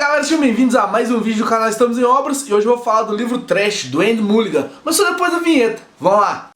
galera, sejam bem-vindos a mais um vídeo do canal Estamos em Obras. E hoje eu vou falar do livro Trash, do Andy Mulligan, mas só depois da vinheta. Vamos lá!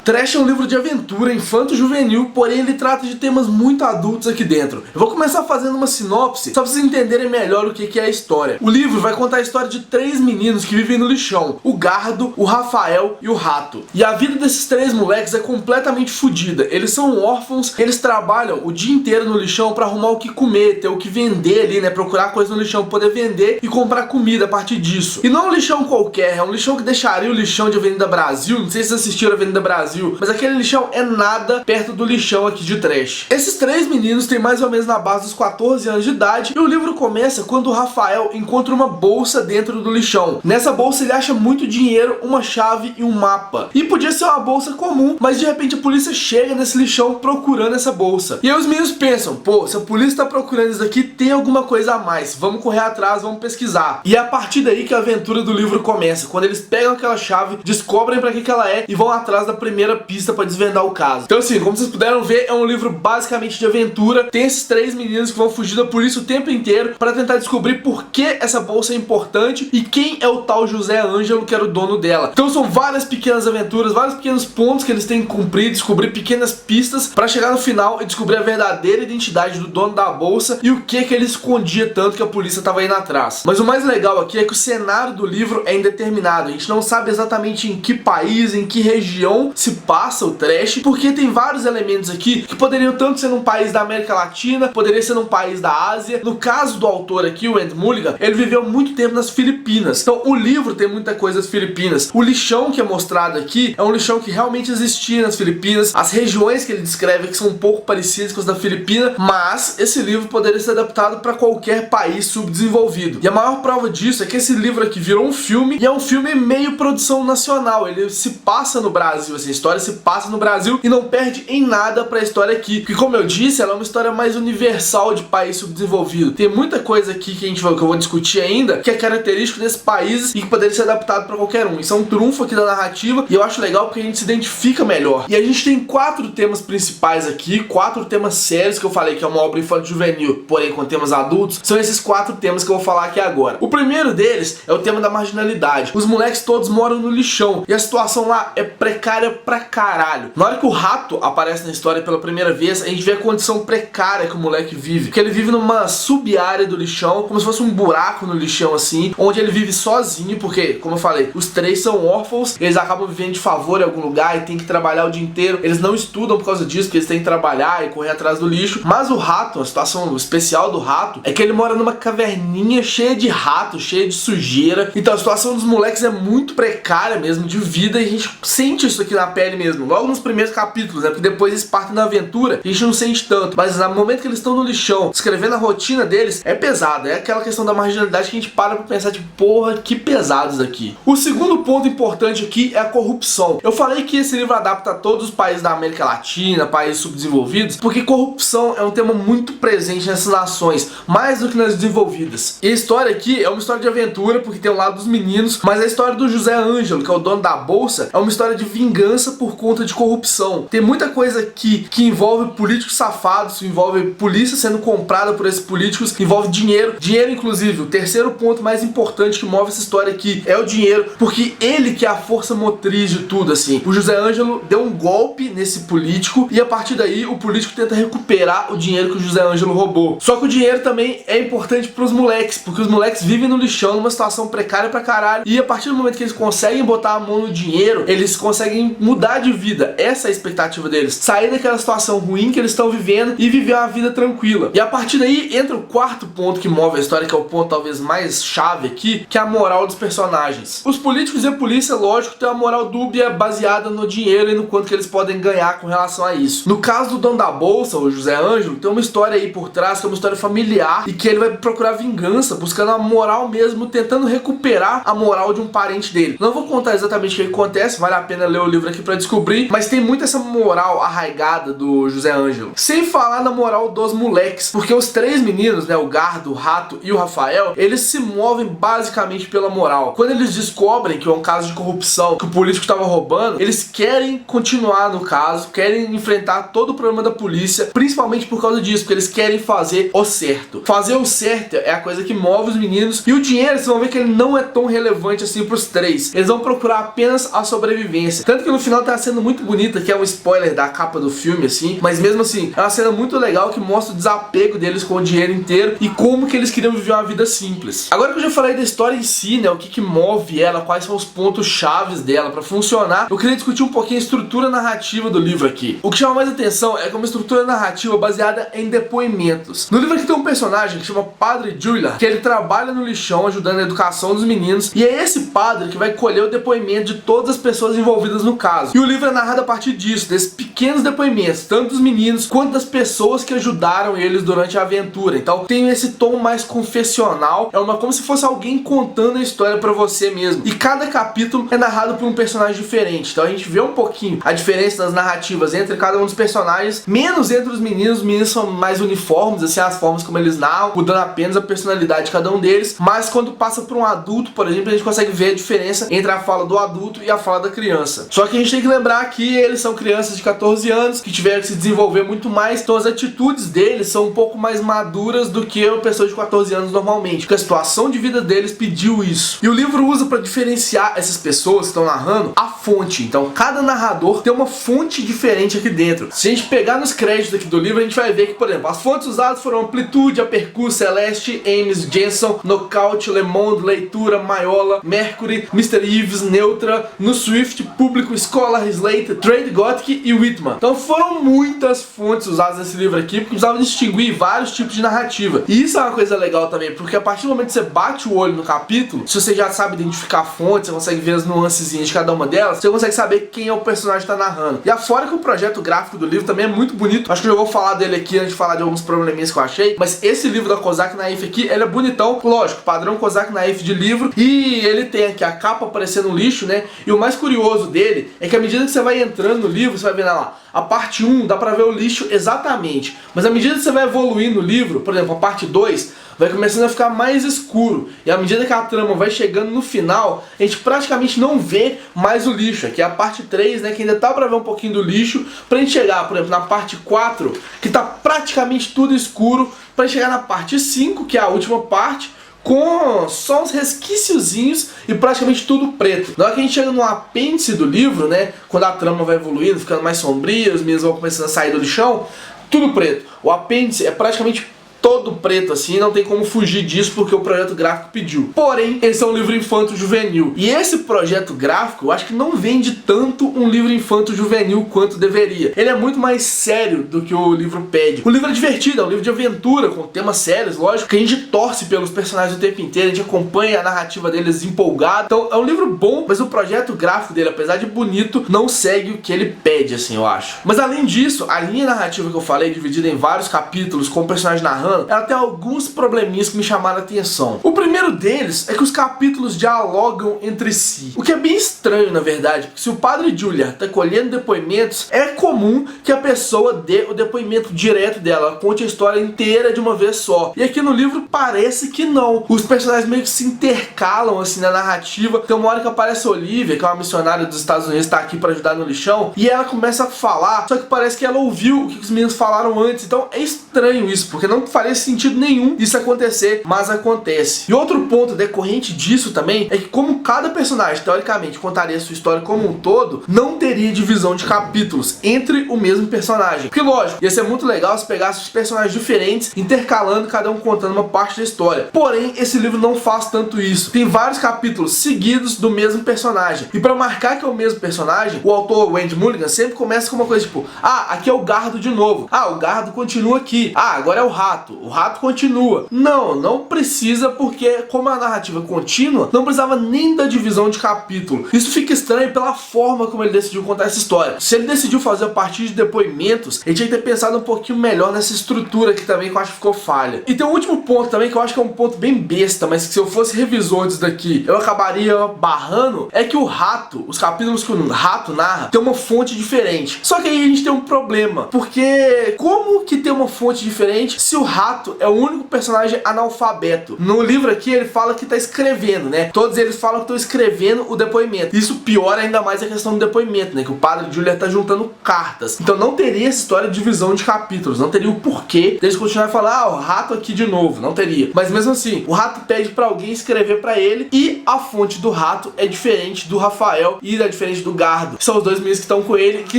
Trash é um livro de aventura infanto-juvenil, porém ele trata de temas muito adultos aqui dentro. Eu vou começar fazendo uma sinopse, só pra vocês entenderem melhor o que é a história. O livro vai contar a história de 3 meninos que vivem no lixão: o Gardo, o Rafael e o Rato. E a vida desses 3 moleques é completamente fodida. Eles são órfãos, eles trabalham o dia inteiro no lixão pra arrumar o que comer, ter o que vender ali, né? Procurar coisa no lixão, poder vender e comprar comida a partir disso. E não é um lixão qualquer, é um lixão que deixaria o lixão de Avenida Brasil. Não sei se vocês assistiram a Avenida Brasil, mas aquele lixão é nada perto do lixão aqui de Trash. Esses 3 meninos têm mais ou menos na base dos 14 anos de idade, e o livro começa quando o Rafael encontra uma bolsa dentro do lixão. Nessa bolsa ele acha muito dinheiro, uma chave e um mapa. E podia ser uma bolsa comum, mas de repente a polícia chega nesse lixão procurando essa bolsa. E aí os meninos pensam: pô, se a polícia tá procurando isso aqui, tem alguma coisa a mais. Vamos correr atrás, vamos pesquisar. E é a partir daí que a aventura do livro começa, quando eles pegam aquela chave, descobrem pra que ela é e vão atrás da primeira pista pra desvendar o caso. Então assim, como vocês puderam ver, é um livro basicamente de aventura. Tem esses 3 meninos que vão fugir da polícia o tempo inteiro para tentar descobrir por que essa bolsa é importante e quem é o tal José Ângelo, que era o dono dela. Então são várias pequenas aventuras, vários pequenos pontos que eles têm que cumprir, descobrir pequenas pistas para chegar no final e descobrir a verdadeira identidade do dono da bolsa e o que ele escondia tanto que a polícia tava indo atrás. Mas o mais legal aqui é que o cenário do livro é indeterminado. A gente não sabe exatamente em que país, em que região se passa o Trash, porque tem vários elementos aqui que poderiam tanto ser num país da América Latina, poderia ser num país da Ásia. No caso do autor aqui, o Andy Mulligan, ele viveu muito tempo nas Filipinas, então o livro tem muita coisa das Filipinas. O lixão que é mostrado aqui é um lixão que realmente existia nas Filipinas. As regiões que ele descreve aqui são um pouco parecidas com as da Filipina, mas esse livro poderia ser adaptado para qualquer país subdesenvolvido. E a maior prova disso é que esse livro aqui virou um filme, e é um filme meio produção nacional. Ele se passa no Brasil, essa história se passa no Brasil e não perde em nada pra história aqui, porque como eu disse, ela é uma história mais universal de país subdesenvolvido. Tem muita coisa aqui que que eu vou discutir ainda, que é característico desses países e que poderia ser adaptado pra qualquer um. Isso é um trunfo aqui da narrativa e eu acho legal porque a gente se identifica melhor. E a gente tem 4 temas principais aqui, 4 temas sérios que eu falei que é uma obra infanto-juvenil, porém com temas adultos. São esses 4 temas que eu vou falar aqui agora. O primeiro deles é o tema da marginalidade. Os moleques todos moram no lixão e a situação lá é precária pra caralho. Na hora que o Rato aparece na história pela primeira vez, a gente vê a condição precária que o moleque vive. Porque ele vive numa sub-área do lixão, como se fosse um buraco no lixão assim, onde ele vive sozinho, porque, como eu falei, os 3 são órfãos, eles acabam vivendo de favor em algum lugar e tem que trabalhar o dia inteiro. Eles não estudam por causa disso, porque eles têm que trabalhar e correr atrás do lixo. Mas o Rato, a situação especial do Rato, é que ele mora numa caverninha cheia de ratos, cheia de sujeira. Então a situação dos moleques é muito precária mesmo, de vida, e a gente sente isso aqui na pele mesmo. Logo nos primeiros capítulos, né? Porque depois eles partem na aventura, a gente não sente tanto. Mas no momento que eles estão no lixão, escrevendo a rotina deles, é pesado. É aquela questão da marginalidade que a gente para pra pensar, tipo, porra, que pesados aqui. O segundo ponto importante aqui é a corrupção. Eu falei que esse livro adapta a todos os países da América Latina, países subdesenvolvidos, porque corrupção é um tema muito presente nessas nações, mais do que nas desenvolvidas. E a história aqui é uma história de aventura, porque tem o lado dos meninos, mas a história do José Ângelo, que é o dono da bolsa, é uma história de vingança por conta de corrupção. Tem muita coisa aqui que envolve políticos safados, envolve polícia sendo comprada por esses políticos, envolve dinheiro. Dinheiro, inclusive, o terceiro ponto mais importante que move essa história aqui é o dinheiro, porque ele que é a força motriz de tudo, assim. O José Ângelo deu um golpe nesse político e a partir daí o político tenta recuperar o dinheiro que o José Ângelo roubou. Só que o dinheiro também é importante pros moleques, porque os moleques vivem no lixão, numa situação precária pra caralho, e a partir do momento que eles conseguem botar a mão no dinheiro, eles conseguem mudar de vida. Essa é a expectativa deles, sair daquela situação ruim que eles estão vivendo e viver uma vida tranquila. E a partir daí entra o 4º ponto que move a história, que é o ponto talvez mais chave aqui, que é a moral dos personagens. Os políticos e a polícia, lógico, têm uma moral dúbia baseada no dinheiro e no quanto que eles podem ganhar com relação a isso. No caso do dono da bolsa, o José Ângelo, tem uma história aí por trás, que é uma história familiar, e que ele vai procurar vingança, buscando a moral mesmo, tentando recuperar a moral de um parente dele. Não vou contar exatamente o que acontece, vale a pena ler o livro aqui pra descobrir, mas tem muito essa moral arraigada do José Ângelo. Sem falar na moral dos moleques, porque os três meninos, né, o Gardo, o Rato e o Rafael, eles se movem basicamente pela moral. Quando eles descobrem que é um caso de corrupção, que o político estava roubando, eles querem continuar no caso, querem enfrentar todo o problema da polícia, principalmente por causa disso, porque eles querem fazer o certo. Fazer o certo é a coisa que move os meninos, e o dinheiro, vocês vão ver que ele não é tão relevante assim pros três. Eles vão procurar apenas a sobrevivência. Tanto que no final tá sendo muito bonita, que é um spoiler da capa do filme, assim, mas mesmo assim, é uma cena muito legal que mostra o desapego deles com o dinheiro inteiro e como que eles queriam viver uma vida simples. Agora que eu já falei da história em si, né, o que move ela, quais são os pontos chaves dela pra funcionar, eu queria discutir um pouquinho a estrutura narrativa do livro aqui. O que chama mais atenção é que é uma estrutura narrativa baseada em depoimentos. No livro aqui tem um personagem que chama Padre Juilliard, que ele trabalha no lixão ajudando a educação dos meninos, e é esse padre que vai colher o depoimento de todas as pessoas envolvidas no caso. E o livro é narrado a partir disso, desses pequenos depoimentos, tanto dos meninos quanto das pessoas que ajudaram eles durante a aventura. Então tem esse tom mais confessional, como se fosse alguém contando a história pra você mesmo. E cada capítulo é narrado por um personagem diferente. Então a gente vê um pouquinho a diferença das narrativas entre cada um dos personagens, menos entre os meninos são mais uniformes, assim, as formas como eles narram, mudando apenas a personalidade de cada um deles, mas quando passa por um adulto, por exemplo, a gente consegue ver a diferença entre a fala do adulto e a fala da criança. Só que a gente tem que lembrar que eles são crianças de 14 anos, que tiveram que se desenvolver muito mais, então as atitudes deles são um pouco mais maduras do que uma pessoa de 14 anos normalmente, porque a situação de vida deles pediu isso. E o livro usa para diferenciar essas pessoas que estão narrando a fonte. Então cada narrador tem uma fonte diferente aqui dentro. Se a gente pegar nos créditos aqui do livro, a gente vai ver que, por exemplo, as fontes usadas foram Amplitude, Apercu, Celeste, Ames, Jensen, Knockout, Le Monde, Leitura, Maiola, Mercury, Mr. Eves, Neutra, No Swift, Público, Escola, Slate, Trade Gothic e Whitman. Então foram muitas fontes usadas nesse livro aqui, porque precisava distinguir vários tipos de narrativa. E isso é uma coisa legal também, porque a partir do momento que você bate o olho no capítulo, se você já sabe identificar fontes, você consegue ver as nuancezinhas de cada uma delas, você consegue saber quem é o personagem que está narrando. E afora que o projeto gráfico do livro também é muito bonito. Acho que eu já vou falar dele aqui antes de falar de alguns probleminhas que eu achei, mas esse livro da Kozak Naif aqui, ele é bonitão, lógico, padrão Kozak Naif de livro, e ele tem aqui a capa parecendo um lixo, né? E o mais curioso dele é que à medida que você vai entrando no livro, você vai vendo lá, a parte 1 dá pra ver o lixo exatamente, mas à medida que você vai evoluindo no livro, por exemplo, a parte 2 vai começando a ficar mais escuro, e à medida que a trama vai chegando no final, a gente praticamente não vê mais o lixo. Aqui é a parte 3, né, que ainda tá pra ver um pouquinho do lixo, pra gente chegar, por exemplo, na parte 4, que tá praticamente tudo escuro, pra chegar na parte 5, que é a última parte, com só uns resquíciozinhos e praticamente tudo preto. Na hora que a gente chega no apêndice do livro, né, quando a trama vai evoluindo, ficando mais sombria, os meninos vão começando a sair do lixão, tudo preto. O apêndice é praticamente todo preto assim, não tem como fugir disso porque o projeto gráfico pediu. Porém, esse é um livro infanto-juvenil. E esse projeto gráfico, eu acho que não vende tanto um livro infanto-juvenil quanto deveria. Ele é muito mais sério do que o livro pede. O livro é divertido, é um livro de aventura, com temas sérios, lógico, que a gente torce pelos personagens o tempo inteiro, a gente acompanha a narrativa deles empolgado. Então é um livro bom, mas o projeto gráfico dele, apesar de bonito, não segue o que ele pede, assim, eu acho. Mas além disso, a linha narrativa que eu falei, dividida em vários capítulos, com o personagem narrando, ela tem alguns probleminhas que me chamaram a atenção. O primeiro deles é que os capítulos dialogam entre si, o que é bem estranho, na verdade, porque se o Padre Juilliard tá colhendo depoimentos, é comum que a pessoa dê o depoimento direto dela, conte a história inteira de uma vez só. E aqui no livro parece que não. Os personagens meio que se intercalam assim na narrativa. Tem uma hora que aparece a Olivia, que é uma missionária dos Estados Unidos, tá aqui pra ajudar no lixão, e ela começa a falar, só que parece que ela ouviu o que os meninos falaram antes. Então é estranho isso, porque não parece sentido nenhum isso acontecer, mas acontece. E outro ponto decorrente disso também é que como cada personagem teoricamente contaria sua história como um todo, não teria divisão de capítulos entre o mesmo personagem. Porque lógico, ia ser muito legal se pegasse os personagens diferentes, intercalando, cada um contando uma parte da história. Porém, esse livro não faz tanto isso. Tem vários capítulos seguidos do mesmo personagem. E para marcar que é o mesmo personagem, o autor Wendy Mulligan sempre começa com uma coisa tipo, ah, aqui é o Gardo de novo. Ah, o Gardo continua aqui. Ah, agora é o Rato. rato. O rato continua. Não precisa, porque como a narrativa é contínua, não precisava nem da divisão de capítulo. Isso fica estranho pela forma como ele decidiu contar essa história. Se ele decidiu fazer a partir de depoimentos, ele tinha que ter pensado um pouquinho melhor nessa estrutura aqui também, que eu acho que ficou falha. E tem um último ponto também, que eu acho que é um ponto bem besta, mas que se eu fosse revisor disso daqui, eu acabaria barrando, é que o rato, os capítulos que o rato narra, tem uma fonte diferente. Só que aí a gente tem um problema, porque como que tem uma fonte diferente se o rato é o único personagem analfabeto? No livro aqui ele fala que tá escrevendo, né? Todos eles falam que estão escrevendo o depoimento. Isso piora ainda mais a questão do depoimento, né? Que o padre Juliet tá juntando cartas. Então não teria essa história de divisão de capítulos, não teria o porquê deles continuarem a falar, o rato aqui de novo, não teria. Mas mesmo assim, o rato pede pra alguém escrever pra ele e a fonte do rato é diferente do Rafael e é diferente do Gardo. São os dois meninos que estão com ele, que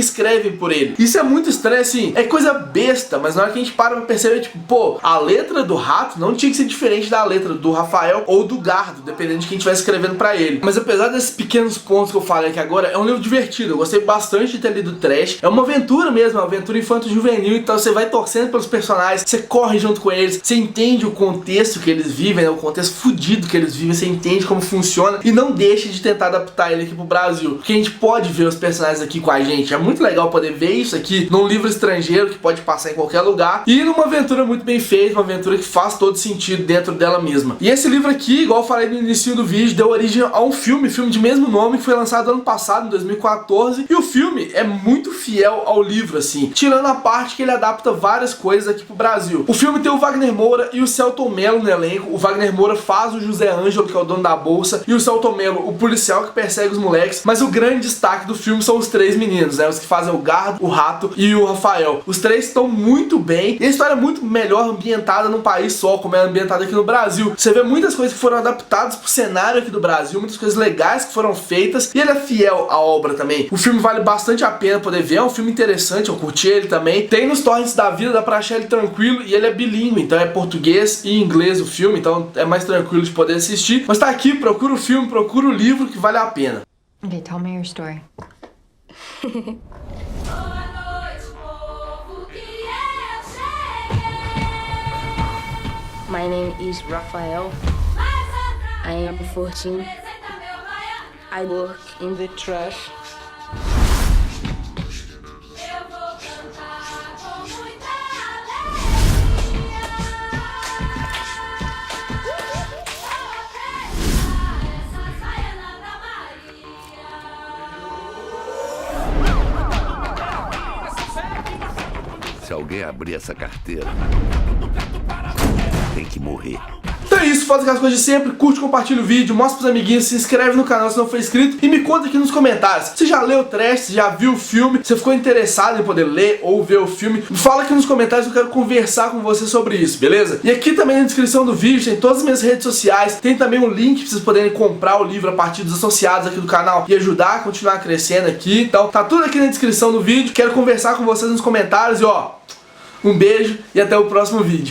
escrevem por ele. Isso é muito estranho, assim, é coisa besta, mas na hora que a gente para pra perceber, tipo, pô, a letra do rato não tinha que ser diferente da letra do Rafael ou do Gardo, dependendo de quem estiver escrevendo pra ele. Mas apesar desses pequenos pontos que eu falei aqui agora, é um livro divertido, eu gostei bastante de ter lido Trash. É uma aventura mesmo, uma aventura infanto-juvenil, então você vai torcendo pelos personagens, você corre junto com eles, você entende o contexto que eles vivem, né, o contexto fudido que eles vivem, você entende como funciona e não deixa de tentar adaptar ele aqui pro Brasil, porque a gente pode ver os personagens aqui com a gente. É muito legal poder ver isso aqui num livro estrangeiro que pode passar em qualquer lugar e numa aventura muito bem feita, uma aventura que faz todo sentido dentro dela mesma. E esse livro aqui, igual eu falei no início do vídeo, deu origem a um filme de mesmo nome que foi lançado ano passado, em 2014, e o filme é muito fiel ao livro, assim, tirando a parte que ele adapta várias coisas aqui pro Brasil. O filme tem o Wagner Moura e o Selton Mello no elenco. O Wagner Moura faz o José Ângelo, que é o dono da bolsa, e o Selton Mello, o policial que persegue os moleques, mas o grande destaque do filme são os três meninos, né, os que fazem o Gardo, o Rato e o Rafael. Os três estão muito bem, e a história é muito melhor ambientada num país só, como é ambientada aqui no Brasil. Você vê muitas coisas que foram adaptadas pro cenário aqui do Brasil, muitas coisas legais que foram feitas, e ele é fiel à obra também. O filme vale bastante a pena poder ver, é um filme interessante, eu curti ele também. Tem nos torrents da vida, dá pra achar ele tranquilo, e ele é bilíngue, então é português e inglês o filme, então é mais tranquilo de poder assistir. Mas tá aqui, procura o filme, procura o livro que vale a pena. Okay, tell me your story. My name is Rafael. I am 14. I work in the trash. Se alguém abrir essa carteira, tem que morrer. Então é isso, faz aquelas coisas de sempre, curte, compartilha o vídeo, mostra pros amiguinhos, se inscreve no canal se não for inscrito e me conta aqui nos comentários. Você já leu o Trash, você já viu o filme, você ficou interessado em poder ler ou ver o filme? Me fala aqui nos comentários que eu quero conversar com você sobre isso, beleza? E aqui também na descrição do vídeo tem todas as minhas redes sociais, tem também um link pra vocês poderem comprar o livro a partir dos associados aqui do canal e ajudar a continuar crescendo aqui. Então tá tudo aqui na descrição do vídeo, quero conversar com vocês nos comentários e ó, um beijo e até o próximo vídeo.